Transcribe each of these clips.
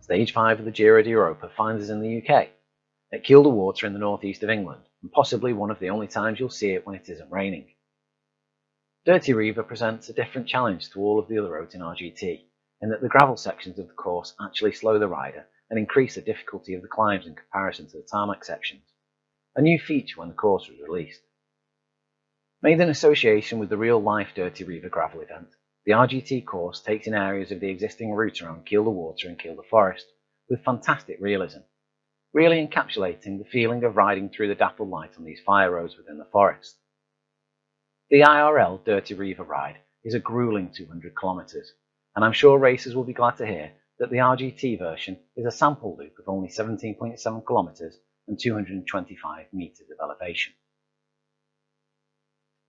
Stage 5 of the Giro d'Europa finds us in the UK, at Kilometres in the northeast of England, and possibly one of the only times you'll see it when it isn't raining. Dirty Reiver presents a different challenge to all of the other roads in RGT, in that the gravel sections of the course actually slow the rider and increase the difficulty of the climbs in comparison to the tarmac sections, a new feature when the course was released. Made in association with the real-life Dirty Reiver gravel event, the RGT course takes in areas of the existing route around Kielder-Water and Kielder Forest with fantastic realism, really encapsulating the feeling of riding through the dappled light on these fire roads within the forest. The IRL Dirty Reiver ride is a grueling 200 kilometres, and I'm sure racers will be glad to hear that the RGT version is a sample loop of only 17.7 kilometres and 225 metres of elevation.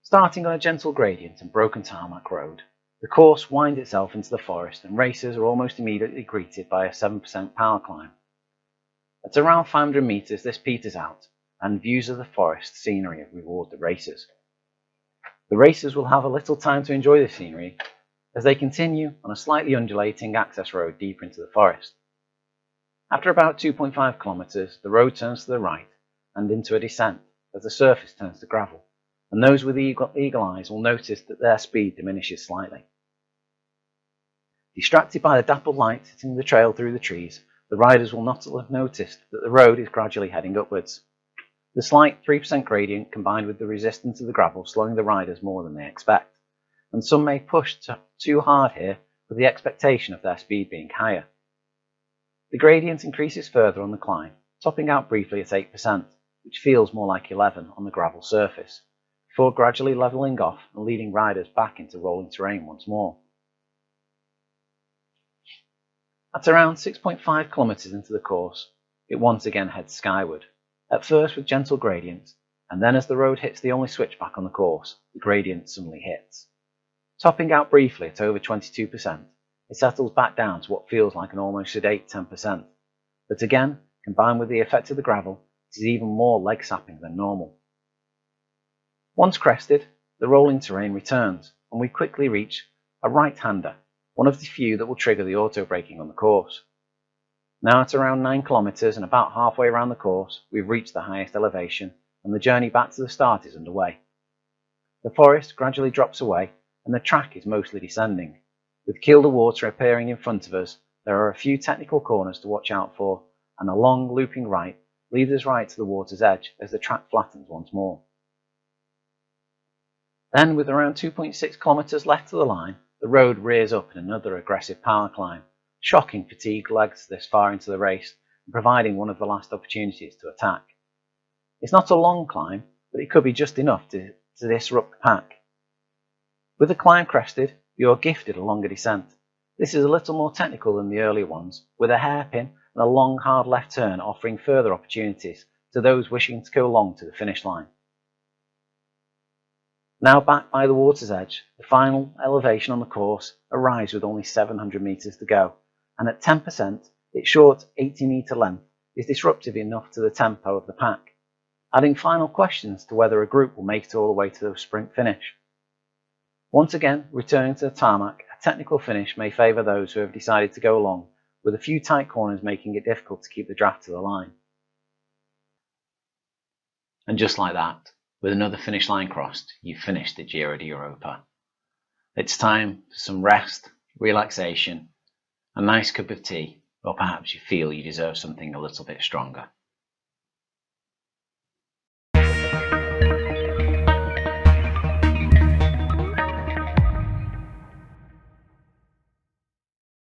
Starting on a gentle gradient and broken tarmac road, the course winds itself into the forest and racers are almost immediately greeted by a 7% power climb. At around 500 metres this peters out, and views of the forest scenery reward the racers. The racers will have a little time to enjoy the scenery as they continue on a slightly undulating access road deeper into the forest. After about 2.5 kilometres, the road turns to the right and into a descent as the surface turns to gravel, and those with eagle eyes will notice that their speed diminishes slightly. Distracted by the dappled light hitting the trail through the trees, the riders will not have noticed that the road is gradually heading upwards. The slight 3% gradient combined with the resistance of the gravel slowing the riders more than they expect, and some may push too hard here with the expectation of their speed being higher. The gradient increases further on the climb, topping out briefly at 8%, which feels more like 11 on the gravel surface, before gradually levelling off and leading riders back into rolling terrain once more. At around 6.5 kilometres into the course, it once again heads skyward, at first with gentle gradients, and then as the road hits the only switchback on the course, the gradient suddenly hits. Topping out briefly at over 22%, it settles back down to what feels like an almost sedate 10%, but again, combined with the effect of the gravel, it is even more leg-sapping than normal. Once crested, the rolling terrain returns, and we quickly reach a right-hander, one of the few that will trigger the auto-braking on the course. Now at around 9 kilometres and about halfway around the course, we've reached the highest elevation, and the journey back to the start is underway. The forest gradually drops away, and the track is mostly descending. With Kielder-Water appearing in front of us, there are a few technical corners to watch out for, and a long looping right leads us right to the water's edge as the track flattens once more. Then, with around 2.6 kilometres left to the line, the road rears up in another aggressive power climb, shocking fatigued legs this far into the race and providing one of the last opportunities to attack. It's not a long climb, but it could be just enough to disrupt the pack. With the climb crested, you're gifted a longer descent. This is a little more technical than the earlier ones, with a hairpin and a long hard left turn offering further opportunities to those wishing to go long to the finish line. Now back by the water's edge, the final elevation on the course arrives with only 700 metres to go, and at 10%, its short 80-metre length is disruptive enough to the tempo of the pack, adding final questions to whether a group will make it all the way to the sprint finish. Once again, returning to the tarmac, a technical finish may favour those who have decided to go long, with a few tight corners making it difficult to keep the draft to the line. And just like that, with another finish line crossed, you've finished the Giro d'Europa. It's time for some rest, relaxation, a nice cup of tea, or perhaps you feel you deserve something a little bit stronger.